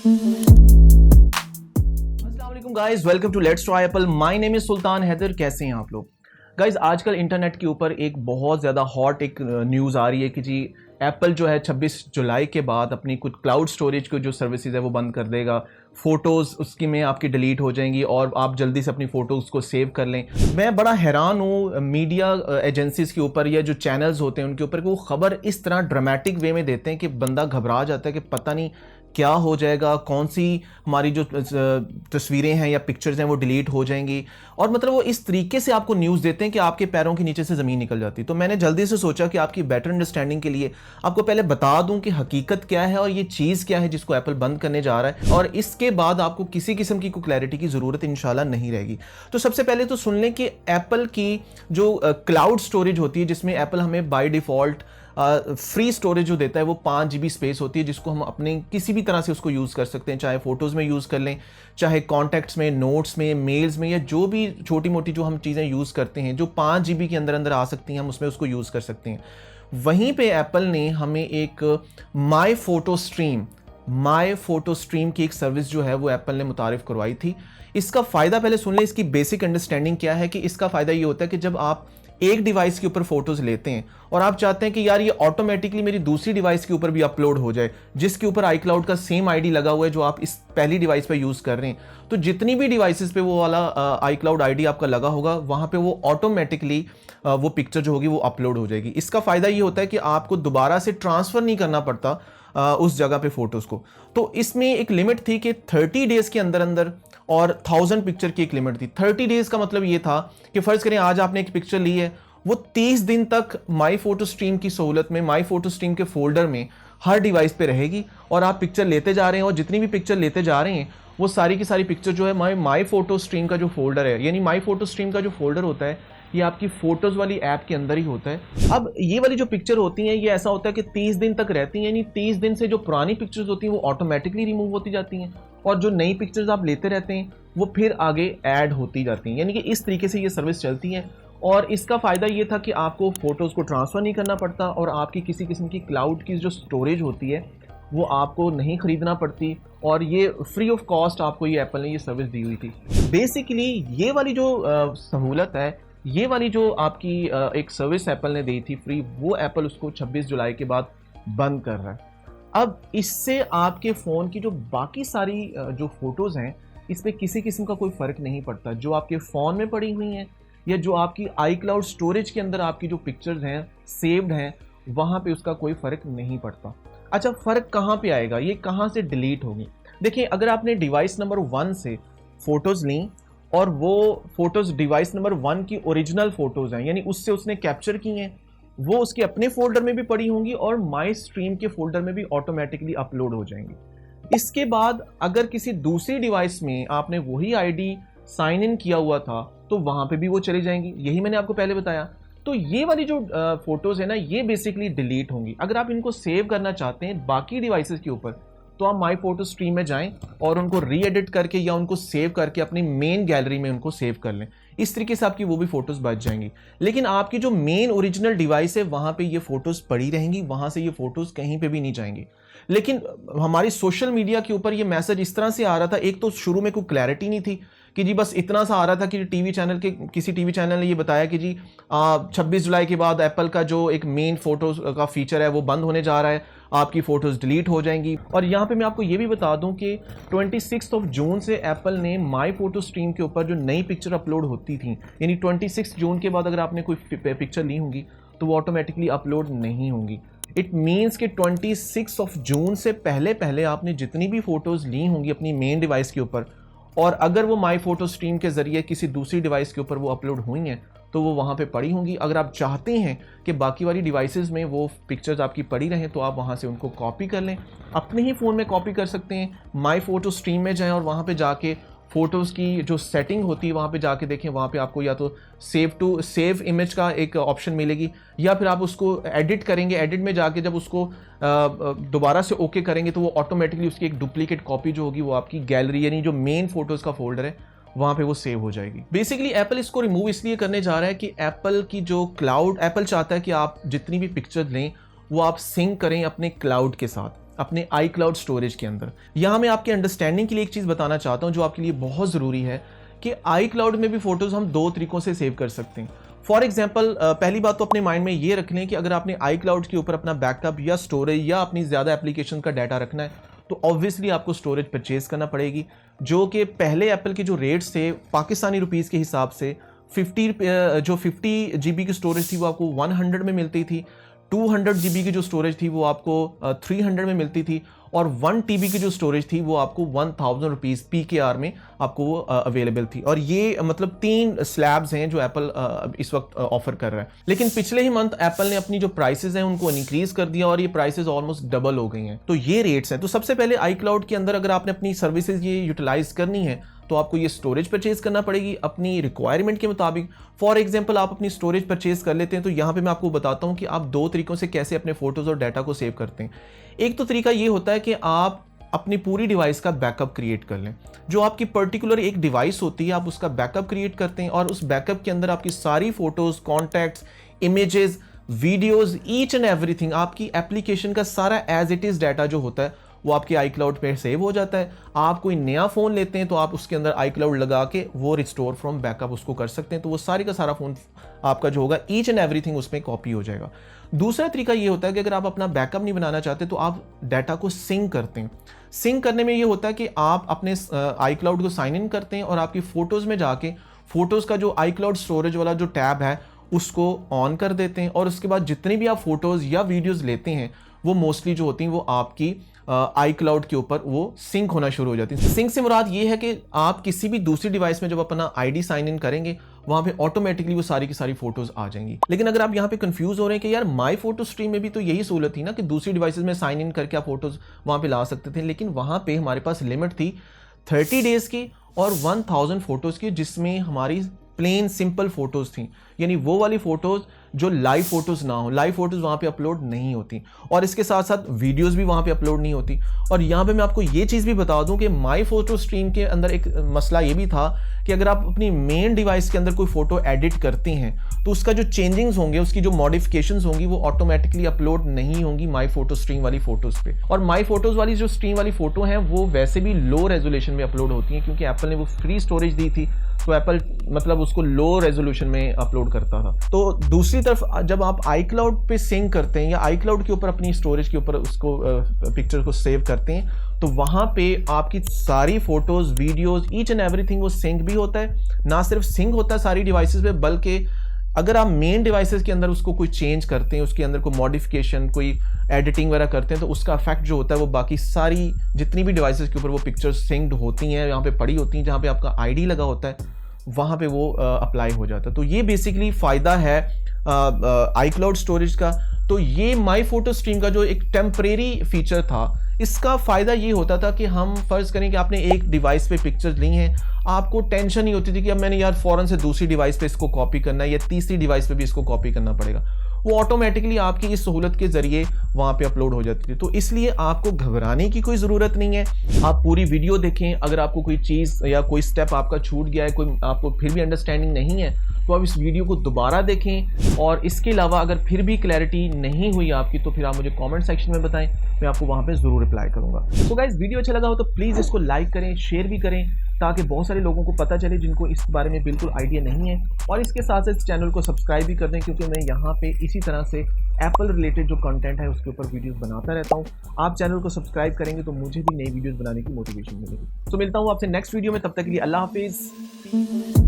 अस्सलाम guys, welcome to let's try apple. My name is Sultan Haider. कैसे हैं आप लोग गाइस? आजकल इंटरनेट के ऊपर एक बहुत ज़्यादा हॉट एक न्यूज़ आ रही है कि जी एप्पल जो है 26 जुलाई के बाद अपनी कुछ क्लाउड स्टोरेज की जो सर्विसेज है वो बंद कर देगा। फ़ोटोज़ उसकी में आपकी डिलीट हो जाएंगी और आप जल्दी से अपनी फ़ोटोज़ को सेव कर लें। मैं बड़ा हैरान हूँ मीडिया एजेंसीज़ के ऊपर या जो चैनल्स होते हैं उनके ऊपर कि वो ख़बर इस तरह ड्रामेटिक वे में देते हैं कि बंदा घबरा जाता है कि पता नहीं क्या हो जाएगा, कौन सी हमारी जो तस्वीरें हैं या पिक्चर्स हैं वो डिलीट हो जाएंगी। और मतलब वो इस तरीके से आपको न्यूज़ देते हैं कि आपके पैरों के नीचे से ज़मीन निकल जाती। तो मैंने जल्दी से सोचा कि आपकी बेटर अंडरस्टैंडिंग के लिए आपको पहले बता दूं कि हकीकत क्या है और ये चीज़ क्या है जिसको एप्पल बंद करने जा रहा है, और इसके बाद आपको किसी किस्म की कोई क्लैरिटी की ज़रूरत इंशाल्लाह नहीं रहेगी। तो सबसे पहले तो सुन लें कि एप्पल की जो क्लाउड स्टोरेज होती है, जिसमें एप्पल हमें बाय डिफ़ॉल्ट फ्री स्टोरेज जो देता है वो 5 GB स्पेस होती है, जिसको हम अपने किसी भी तरह से उसको यूज़ कर सकते हैं, चाहे फ़ोटोज़ में यूज़ कर लें, चाहे कॉन्टैक्ट्स में, नोट्स में, मेल्स में, या जो भी छोटी मोटी जो हम चीज़ें यूज़ करते हैं जो 5 GB के अंदर अंदर आ सकती हैं, हम उसमें उसको यूज़ कर सकते हैं। वहीं पे एप्पल ने हमें एक माई फ़ोटो स्ट्रीम की एक सर्विस जो है वो एप्पल ने मुतारिफ़ करवाई थी। इसका फ़ायदा पहले सुन लें, इसकी बेसिक अंडरस्टैंडिंग क्या है। कि इसका फ़ायदा ये होता है कि जब आप एक डिवाइस के ऊपर फोटोज लेते हैं और आप चाहते हैं कि यार ये ऑटोमेटिकली मेरी दूसरी डिवाइस के ऊपर भी अपलोड हो जाए, जिसके ऊपर iCloud का सेम आईडी लगा हुआ है जो आप इस पहली डिवाइस पे यूज कर रहे हैं, तो जितनी भी डिवाइसेस पे वो वाला iCloud आईडी आपका लगा होगा वहां पे वो ऑटोमेटिकली वो पिक्चर जो होगी वो अपलोड हो जाएगी। इसका फायदा ये होता है कि आपको दोबारा से ट्रांसफर नहीं करना पड़ता उस जगह पे फोटोज को। तो इसमें एक लिमिट थी कि 30 डेज के अंदर अंदर, और 1000 पिक्चर की एक लिमिट थी। 30 डेज का मतलब ये था कि फर्ज करें आज आपने एक पिक्चर ली है, वो 30 दिन तक माई फोटो स्ट्रीम की सहूलत में, माई फोटो स्ट्रीम के फोल्डर में हर डिवाइस पे रहेगी, और आप पिक्चर लेते जा रहे हैं और जितनी भी पिक्चर लेते जा रहे हैं वो सारी की सारी पिक्चर जो है माई फोटो स्ट्रीम का जो फोल्डर है, यानी माई फोटो स्ट्रीम का जो फोल्डर होता है ये आपकी फोटोज वाली ऐप के अंदर ही होता है। अब ये वाली जो पिक्चर होती हैं ये ऐसा होता है कि 30 दिन तक रहती हैं, यानी 30 दिन से जो पुरानी पिक्चर्स होती हैं वो ऑटोमेटिकली रिमूव होती जाती हैं, और जो नई पिक्चर्स आप लेते रहते हैं वो फिर आगे ऐड होती जाती हैं। यानी कि इस तरीके से ये सर्विस चलती है। और इसका फ़ायदा ये था कि आपको फ़ोटोज़ को ट्रांसफ़र नहीं करना पड़ता, और आपकी किसी किस्म की क्लाउड की जो स्टोरेज होती है वो आपको नहीं ख़रीदना पड़ती, और ये फ्री ऑफ कॉस्ट आपको ये एप्पल ने ये सर्विस दी हुई थी। बेसिकली ये वाली जो सहूलत है, ये वाली जो आपकी एक सर्विस एप्पल ने दी थी फ्री, वो एप्पल उसको 26 जुलाई के बाद बंद कर रहा है। अब इससे आपके फ़ोन की जो बाकी सारी जो फ़ोटोज़ हैं इस पर किसी किस्म का कोई फ़र्क नहीं पड़ता। जो आपके फ़ोन में पड़ी हुई हैं या जो आपकी iCloud स्टोरेज के अंदर आपकी जो पिक्चर्स हैं सेव्ड हैं, वहाँ पे उसका कोई फ़र्क नहीं पड़ता। अच्छा, फ़र्क कहाँ पे आएगा, ये कहाँ से डिलीट होगी? देखिए, अगर आपने डिवाइस नंबर 1 से फ़ोटोज़ ली और वो फ़ोटोज़ डिवाइस नंबर 1 की ओरिजिनल फ़ोटोज़ हैं, यानी उससे उसने कैप्चर की हैं, वो उसके अपने फ़ोल्डर में भी पड़ी होंगी और माई स्ट्रीम के फ़ोल्डर में भी ऑटोमेटिकली अपलोड हो जाएंगी। इसके बाद अगर किसी दूसरी डिवाइस में आपने वही आईडी साइन इन किया हुआ था तो वहां पे भी वो चली जाएंगी। यही मैंने आपको पहले बताया। तो ये वाली जो फोटोज है ना, ये बेसिकली डिलीट होंगी। अगर आप इनको सेव करना चाहते हैं बाकी डिवाइसेस के ऊपर तो आप माई फोटो स्ट्रीम में जाएं और उनको री एडिट करके या उनको सेव करके अपनी मेन गैलरी में उनको सेव कर लें। इस तरीके से आपकी वो भी फोटोज बच जाएंगी। लेकिन आपकी जो मेन ओरिजिनल डिवाइस है वहां पे ये फोटोज पड़ी रहेंगी, वहां से ये फोटोज कहीं पे भी नहीं जाएंगी। लेकिन हमारी सोशल मीडिया के ऊपर ये मैसेज इस तरह से आ रहा था, एक तो शुरू में कोई क्लैरिटी नहीं थी कि जी बस इतना सा आ रहा था कि किसी टीवी चैनल ने ये बताया कि जी 26 जुलाई के बाद एप्पल का जो एक मेन फोटोज का फीचर है वो बंद होने जा रहा है, आपकी फोटोज डिलीट हो जाएंगी। और यहाँ पे मैं आपको ये भी बता दूं कि 26 जून से एप्पल ने माई फोटो स्ट्रीम के ऊपर जो नई पिक्चर अपलोड होती थी, यानी 26 जून के बाद अगर आपने कोई पिक्चर ली होंगी तो वो ऑटोमेटिकली अपलोड नहीं होंगी। इट मीन्स कि 26 जून से पहले पहले आपने जितनी भी फोटोज ली होंगी अपनी मेन डिवाइस के ऊपर, और अगर वो माई फोटो स्ट्रीम के जरिए किसी दूसरी डिवाइस के ऊपर वो अपलोड हुई हैं तो वो वहाँ पे पड़ी होंगी। अगर आप चाहते हैं कि बाकी वाली डिवाइसेस में वो पिक्चर्स आपकी पड़ी रहें तो आप वहाँ से उनको कॉपी कर लें, अपने ही फ़ोन में कॉपी कर सकते हैं। माई फोटो स्ट्रीम में जाएं और वहाँ पे जाके फ़ोटोज़ की जो सेटिंग होती है वहाँ पे जाके देखें। वहाँ पे आपको या तो सेव इमेज का एक ऑप्शन मिलेगी, या फिर आप उसको एडिट करेंगे। एडिट में जाके जब उसको दोबारा से ओके करेंगे तो वो ऑटोमेटिकली उसकी एक डुप्लीकेट कॉपी जो होगी वो आपकी गैलरी यानी जो मेन फोटोज़ का फोल्डर है वहाँ पे वो सेव हो जाएगी। बेसिकली एप्पल इसको रिमूव इसलिए करने जा रहा है कि एप्पल की जो क्लाउड, एप्पल चाहता है कि आप जितनी भी पिक्चर लें वो आप सिंक करें अपने क्लाउड के साथ। अपने iCloud स्टोरेज के अंदर। यहाँ मैं आपके अंडरस्टैंडिंग के लिए एक चीज़ बताना चाहता हूँ जो आपके लिए बहुत ज़रूरी है कि iCloud में भी फ़ोटोज़ हम 2 तरीकों से सेव कर सकते हैं। फॉर एग्जाम्पल पहली बात तो अपने माइंड में ये रख लें कि अगर आपने iCloud के ऊपर अपना बैकअप या स्टोरेज या अपनी ज़्यादा एप्लीकेशन का डाटा रखना है तो ऑब्वियसली आपको स्टोरेज परचेज करना पड़ेगी, जो कि पहले एप्पल के जो रेट्स थे पाकिस्तानी रुपीज़ के हिसाब से 50 GB की स्टोरेज थी वो आपको 100 में मिलती थी, 200 GB की जो स्टोरेज थी वो आपको 300 में मिलती थी, और 1 TB की जो स्टोरेज थी वो आपको 1000 रुपीज़ PKR में आपको वो अवेलेबल थी। और ये मतलब 3 स्लैब्स हैं जो एप्पल इस वक्त ऑफर कर रहा है। लेकिन पिछले ही मंथ एप्पल ने अपनी जो प्राइसेस हैं उनको इंक्रीज कर दिया और ये प्राइसेस ऑलमोस्ट डबल हो गई हैं। तो ये रेट्स हैं। तो सबसे पहले iCloud के अंदर अगर आपने अपनी सर्विसेज ये यूटिलाइज करनी है तो आपको ये स्टोरेज परचेज करना पड़ेगी अपनी रिक्वायरमेंट के मुताबिक। फॉर एग्जांपल आप अपनी स्टोरेज परचेज कर लेते हैं तो यहाँ पे मैं आपको बताता हूँ कि आप 2 तरीकों से कैसे अपने फोटोज़ और डाटा को सेव करते हैं। एक तो तरीका ये होता है कि आप अपनी पूरी डिवाइस का बैकअप क्रिएट कर लें। जो आपकी पर्टिकुलर एक डिवाइस होती है आप उसका बैकअप क्रिएट करते हैं और उस बैकअप के अंदर आपकी सारी photos, contacts, images, videos, each and everything, आपकी एप्लीकेशन का सारा एज इट इज़ डाटा जो होता है वो आपके iCloud पे सेव हो जाता है। आप कोई नया फ़ोन लेते हैं तो आप उसके अंदर iCloud लगा के वो रिस्टोर फ्रॉम बैकअप उसको कर सकते हैं, तो वो सारी का सारा फ़ोन आपका जो होगा ईच एंड एवरीथिंग उसमें कॉपी हो जाएगा। दूसरा तरीका ये होता है कि अगर आप अपना बैकअप नहीं बनाना चाहते तो आप डाटा को सिंक करते हैं। सिंक करने में ये होता है कि आप अपने iCloud को साइन इन करते हैं और आपकी फ़ोटोज़ में जाके फ़ोटोज़ का जो iCloud स्टोरेज वाला जो टैब है उसको ऑन कर देते हैं और उसके बाद जितनी भी आप फोटोज़ या वीडियोज़ लेते हैं वो मोस्टली जो होती हैं वो आपकी iCloud के ऊपर वो सिंक होना शुरू हो जाती है। सिंक से मुराद ये है कि आप किसी भी दूसरी डिवाइस में जब अपना आईडी साइन इन करेंगे वहां पे ऑटोमेटिकली वो सारी की सारी फोटोज आ जाएंगी। लेकिन अगर आप यहाँ पे कंफ्यूज हो रहे हैं कि यार माई फोटो स्ट्रीम में भी तो यही सहूलत थी ना कि दूसरी डिवाइसेज में साइन इन करके आप फोटोज वहां पे ला सकते थे, लेकिन वहां पे हमारे पास लिमिट थी 30 डेज की और 1000 फोटोज की, जिसमें हमारी प्लेन सिंपल फोटोज थी, यानी वो वाली फोटोज जो लाइव फोटोज ना हो। लाइव फोटोज वहां पे अपलोड नहीं होती और इसके साथ साथ वीडियोस भी वहां पे अपलोड नहीं होती। और यहाँ पे मैं आपको ये चीज़ भी बता दूं कि माई फोटो स्ट्रीम के अंदर एक मसला ये भी था कि अगर आप अपनी मेन डिवाइस के अंदर कोई फोटो एडिट करते हैं तो उसका जो चेंजिंग्स होंगे, उसकी जो मॉडिफिकेशंस होंगी वो ऑटोमेटिकली अपलोड नहीं होंगी माई फोटो स्ट्रीम वाली फोटोज पे। और माई फोटोज वाली जो स्ट्रीम वाली फोटो है वो वैसे भी लो रेजोल्यूशन में अपलोड होती हैं क्योंकि एप्पल ने वो फ्री स्टोरेज दी थी, तो एप्पल मतलब उसको लो रेजोल्यूशन में अपलोड करता था। तो दूसरी तरफ जब आप iCloud पे सिंक करते हैं या iCloud के ऊपर अपनी स्टोरेज के ऊपर उसको पिक्चर को सेव करते हैं तो वहां पे आपकी सारी photos, videos, each and everything वो सिंक भी होता है। ना सिर्फ सिंक होता है सारी डिवाइसेस पे, बल्कि अगर आप मेन डिवाइसेस के अंदर उसको कोई चेंज करते हैं, उसके अंदर कोई मॉडिफिकेशन, कोई एडिटिंग वगैरह करते हैं तो उसका इफेक्ट जो होता है वो बाकी सारी जितनी भी डिवाइसेस के ऊपर वो पिक्चर्स सिंक्ड होती हैं, यहाँ पे पड़ी होती हैं, जहाँ पे आपका आईडी लगा होता है वहाँ पे वो अप्लाई हो जाता है। तो ये बेसिकली फ़ायदा है iCloud स्टोरेज का। तो ये माई फोटो स्ट्रीम का जो एक टेम्परेरी फीचर था, इसका फ़ायदा ये होता था कि हम फ़र्ज़ करें कि आपने एक डिवाइस पे पिक्चर्स ली हैं, आपको टेंशन नहीं होती थी कि अब मैंने यार फ़ौरन से दूसरी डिवाइस पे इसको कॉपी करना है या तीसरी डिवाइस पे भी इसको कॉपी करना पड़ेगा। वो ऑटोमेटिकली आपकी इस सहूलत के ज़रिए वहाँ पे अपलोड हो जाती थी। तो इसलिए आपको घबराने की कोई ज़रूरत नहीं है। आप पूरी वीडियो देखें, अगर आपको कोई चीज़ या कोई स्टेप आपका छूट गया है, कोई आपको फिर भी अंडरस्टैंडिंग नहीं है तो आप इस वीडियो को दोबारा देखें। और इसके अलावा अगर फिर भी क्लैरिटी नहीं हुई आपकी तो फिर आप मुझे कमेंट सेक्शन में बताएं, मैं आपको वहाँ पे ज़रूर रिप्लाई करूँगा। तो गाइस, वीडियो अच्छा लगा हो तो प्लीज़ इसको लाइक करें, शेयर भी करें ताकि बहुत सारे लोगों को पता चले जिनको इस बारे में बिल्कुल आइडिया नहीं है। और इसके साथ साथ इस चैनल को सब्सक्राइब भी कर दें क्योंकि मैं यहाँ पे इसी तरह से एप्पल रिलेटेड जो कंटेंट है उसके ऊपर वीडियोस बनाता रहता हूँ। आप चैनल को सब्सक्राइब करेंगे तो मुझे भी नई वीडियोस बनाने की मोटिवेशन मिलेगी। तो मिलता हूँ आपसे नेक्स्ट वीडियो में, तब तक के लिए अल्लाह हाफिज़।